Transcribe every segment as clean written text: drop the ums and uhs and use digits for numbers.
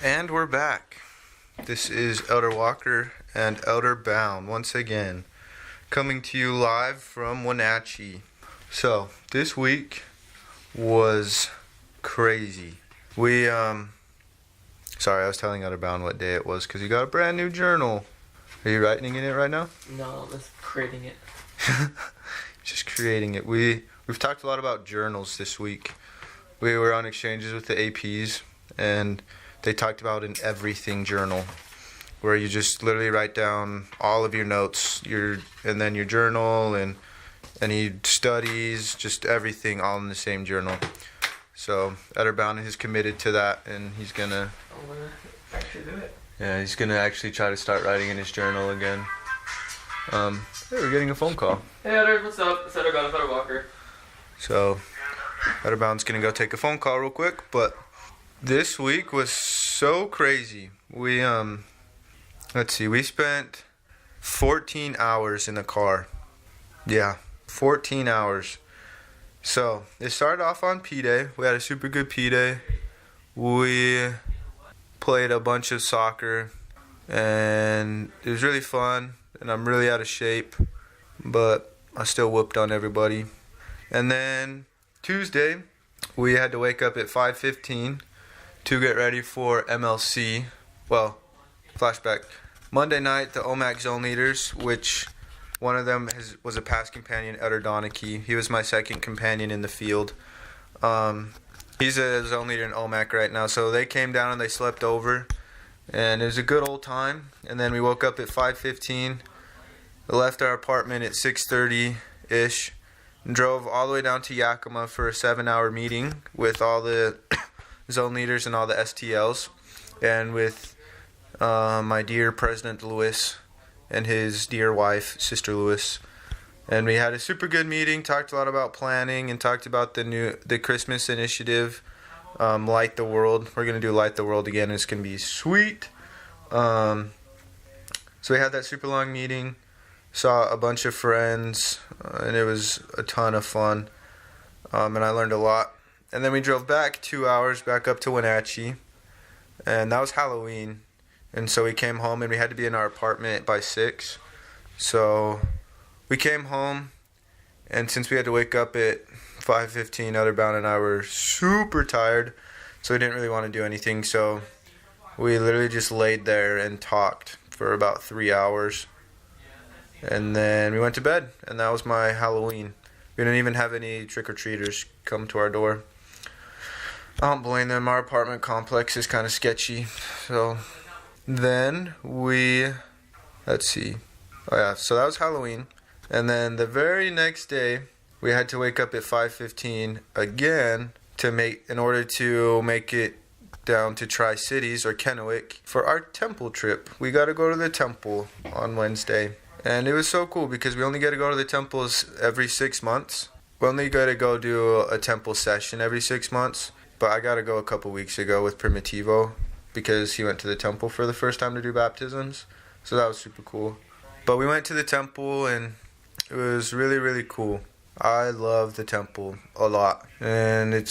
And we're back. This is Elder Walker and Elder Bound once again, coming to you live from Wenatchee. So, this week was crazy. Sorry, I was telling Elder Bound what day it was because he got a brand new journal. Are you writing in it right now? No, I'm just creating it. Just creating it. We've talked a lot about journals this week. We were on exchanges with the APs, and they talked about an everything journal, where you just literally write down all of your notes, and then your journal and any studies, just everything all in the same journal. So Elder Bound is committed to that, and he's gonna Actually do it. Yeah, he's gonna actually try to start writing in his journal again. Hey, we're getting a phone call. Hey Elder, what's up? It's Elder Walker. So Elder Bound's gonna go take a phone call real quick, but this week was so crazy. We spent 14 hours in the car. Yeah, 14 hours. So it started off on P-Day. We had a super good P-Day. We played a bunch of soccer, and it was really fun, and I'm really out of shape, but I still whooped on everybody. And then Tuesday, we had to wake up at 5:15 to get ready for MLC. Well, flashback. Monday night, the OMAC zone leaders, which one of them was a past companion, Elder Donachie. He was my second companion in the field. He's a zone leader in OMAC right now. So they came down and they slept over, and it was a good old time. And then we woke up at 5:15, left our apartment at 6:30-ish, and drove all the way down to Yakima for a 7-hour meeting with all the zone leaders and all the STLs, and with my dear President Lewis and his dear wife, Sister Lewis. And we had a super good meeting, talked a lot about planning, and talked about the Christmas initiative, Light the World. We're going to do Light the World again, and it's going to be sweet. So we had that super long meeting, saw a bunch of friends, and it was a ton of fun, and I learned a lot. And then we drove back 2 hours back up to Wenatchee, and that was Halloween. And so we came home, and we had to be in our apartment by 6. So we came home, and since we had to wake up at 5:15, Elder Bound and I were super tired, so we didn't really want to do anything. So we literally just laid there and talked for about 3 hours. And then we went to bed, and that was my Halloween. We didn't even have any trick-or-treaters come to our door. I don't blame them. Our apartment complex is kind of sketchy. So then let's see. Oh yeah, so that was Halloween. And then the very next day, we had to wake up at 5:15 again in order to make it down to Tri-Cities or Kennewick for our temple trip. We got to go to the temple on Wednesday. And it was so cool because we only get to go to the temples every 6 months. We only got to go do a temple session every 6 months. But I got to go a couple weeks ago with Primitivo because he went to the temple for the first time to do baptisms. So that was super cool. But we went to the temple, and it was really, really cool. I love the temple a lot. And it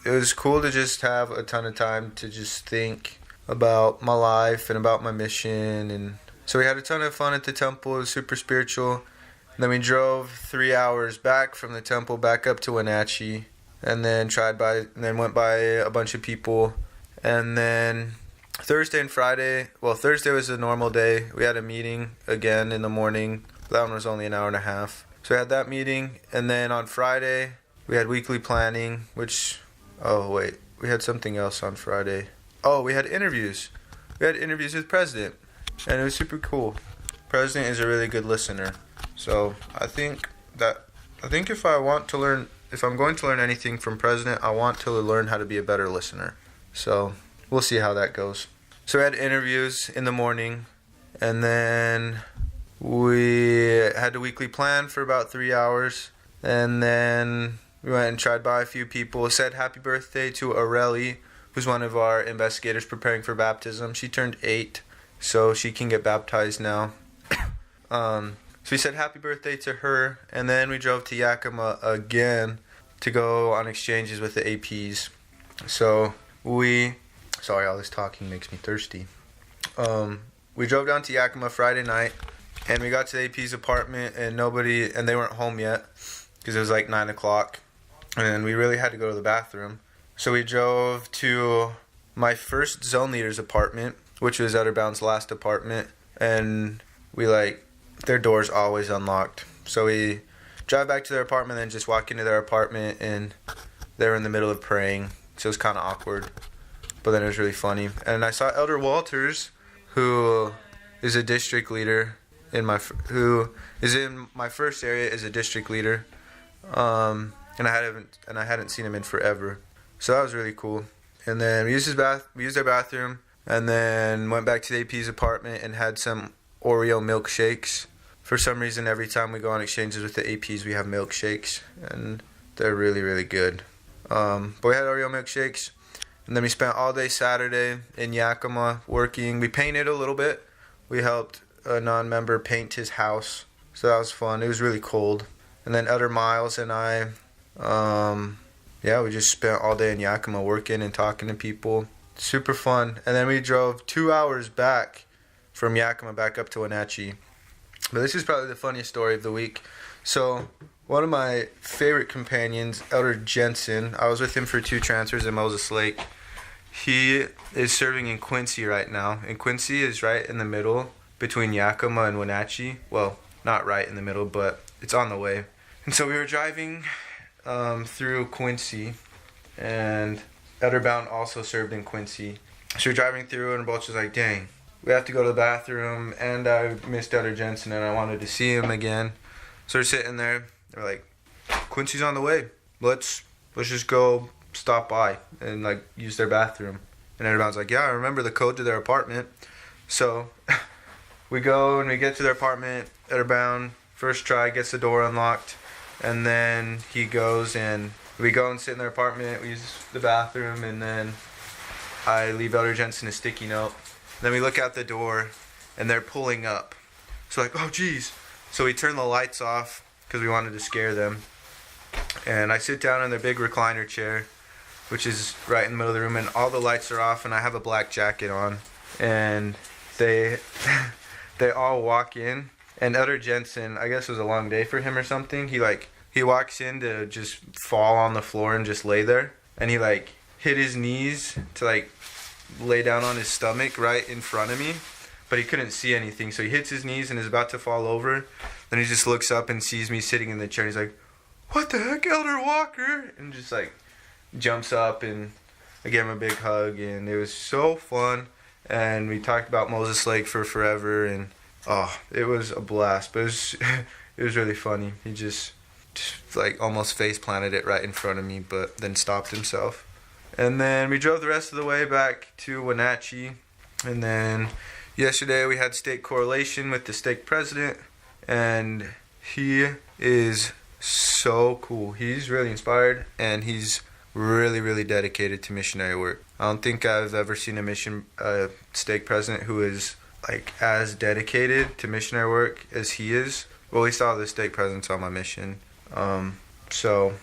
was cool to just have a ton of time to just think about my life and about my mission. And so we had a ton of fun at the temple. It was super spiritual. And then we drove 3 hours back from the temple back up to Wenatchee, and then went by a bunch of people. And then Thursday and Friday, Thursday was a normal day. We had a meeting again in the morning. That one was only an hour and a half. So we had that meeting. And then on Friday, we had weekly planning, we had something else on Friday. Oh, we had interviews. We had interviews with President, and it was super cool. President is a really good listener. So I think if I'm going to learn anything from President, I want to learn how to be a better listener. So we'll see how that goes. So we had interviews in the morning, and then we had a weekly plan for about 3 hours, and then we went and tried by a few people. Said happy birthday to Aurelie, who's one of our investigators preparing for baptism. She turned 8, so she can get baptized now. So we said happy birthday to her, and then we drove to Yakima again to go on exchanges with the APs. So we Sorry, all this talking makes me thirsty. We drove down to Yakima Friday night, and we got to the AP's apartment, and they weren't home yet because it was like 9 o'clock, and we really had to go to the bathroom. So we drove to my first zone leader's apartment, which was Utterbound's last apartment, and their door's always unlocked. So we drive back to their apartment and then just walk into their apartment, and they were in the middle of praying, so it was kind of awkward, but then it was really funny. And I saw Elder Walters, who is a district leader who is in my first area as a district leader, and I hadn't seen him in forever, so that was really cool. And then we used their bathroom, and then went back to the AP's apartment and had some Oreo milkshakes. For some reason, every time we go on exchanges with the APs, we have milkshakes, and they're really, really good. But we had Oreo milkshakes, and then we spent all day Saturday in Yakima working. We painted a little bit. We helped a non-member paint his house, so that was fun. It was really cold. And then Utter Miles and I, we just spent all day in Yakima working and talking to people. Super fun. And then we drove 2 hours back from Yakima back up to Wenatchee. But this is probably the funniest story of the week. So one of my favorite companions, Elder Jensen, I was with him for 2 transfers in Moses Lake. He is serving in Quincy right now. And Quincy is right in the middle between Yakima and Wenatchee. Well, not right in the middle, but it's on the way. And so we were driving through Quincy, and Utterbound also served in Quincy. So we're driving through, and both was like, dang, we have to go to the bathroom, and I missed Elder Jensen, and I wanted to see him again. So we're sitting there. They're like, Quincy's on the way. Let's just go stop by and use their bathroom. And Utterbound's like, yeah, I remember the code to their apartment. So we go and we get to their apartment. Utterbound, first try, gets the door unlocked, and then he goes and we go and sit in their apartment. We use the bathroom, and then I leave Elder Jensen a sticky note. Then we look out the door, and they're pulling up. So oh geez. So we turn the lights off because we wanted to scare them. And I sit down in their big recliner chair, which is right in the middle of the room, and all the lights are off, and I have a black jacket on. And they all walk in, and Elder Jensen, I guess it was a long day for him or something. He walks in to just fall on the floor and just lay there, and he hit his knees to lay down on his stomach right in front of me, but he couldn't see anything, so he hits his knees and is about to fall over. Then he just looks up and sees me sitting in the chair, and he's like, what the heck, Elder Walker? And just jumps up, and I gave him a big hug, and it was so fun. And we talked about Moses Lake for forever, and it was a blast. But it was really funny. He just almost face planted it right in front of me, but then stopped himself. And then we drove the rest of the way back to Wenatchee. And then yesterday we had stake correlation with the stake president, and he is so cool. He's really inspired, and he's really, really dedicated to missionary work. I don't think I've ever seen a stake president who is as dedicated to missionary work as he is. Well, we saw the stake presidents on my mission. So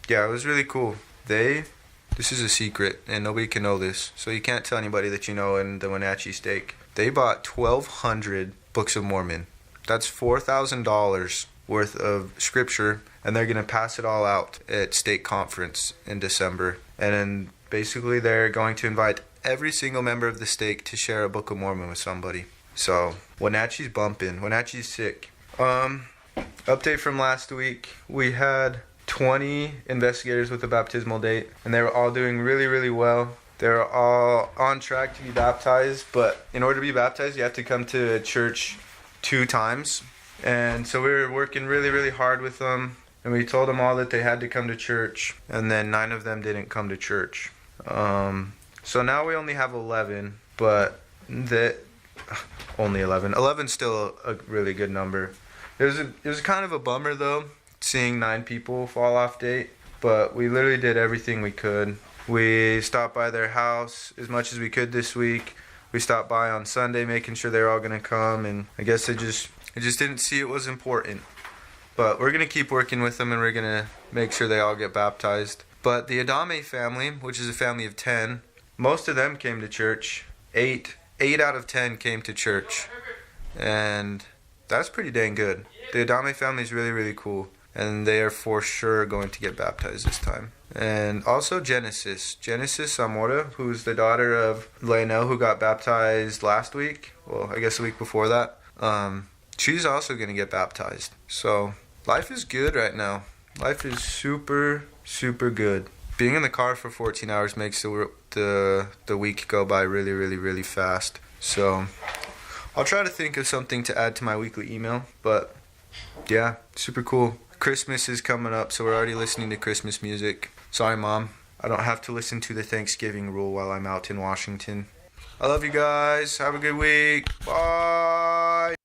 yeah, it was really cool. This is a secret, and nobody can know this, so you can't tell anybody that you know in the Wenatchee stake. They bought 1,200 Books of Mormon. That's $4,000 worth of scripture, and they're going to pass it all out at stake conference in December. And then basically they're going to invite every single member of the stake to share a Book of Mormon with somebody. So Wenatchee's bumping. Wenatchee's sick. Update from last week. We had 20 investigators with a baptismal date, and they were all doing really, really well. They're all on track to be baptized, but in order to be baptized, you have to come to church 2 times. And so we were working really, really hard with them, and we told them all that they had to come to church, and then 9 of them didn't come to church. So now we only have 11, but only 11. 11's still a really good number. It was kind of a bummer, though, seeing 9 people fall off date, but we literally did everything we could. We stopped by their house as much as we could this week. We stopped by on Sunday making sure they were all going to come, and I guess they just didn't see it was important. But we're going to keep working with them, and we're going to make sure they all get baptized. But the Adame family, which is a family of 10, most of them came to church. Eight out of 10 came to church. And that's pretty dang good. The Adame family is really, really cool. And they are for sure going to get baptized this time. And also Genesis Zamora, who's the daughter of Leonel, who got baptized last week. Well, I guess the week before that. She's also going to get baptized. So life is good right now. Life is super, super good. Being in the car for 14 hours makes the week go by really, really, really fast. So I'll try to think of something to add to my weekly email. But yeah, super cool. Christmas is coming up, so we're already listening to Christmas music. Sorry, Mom. I don't have to listen to the Thanksgiving rule while I'm out in Washington. I love you guys. Have a good week. Bye.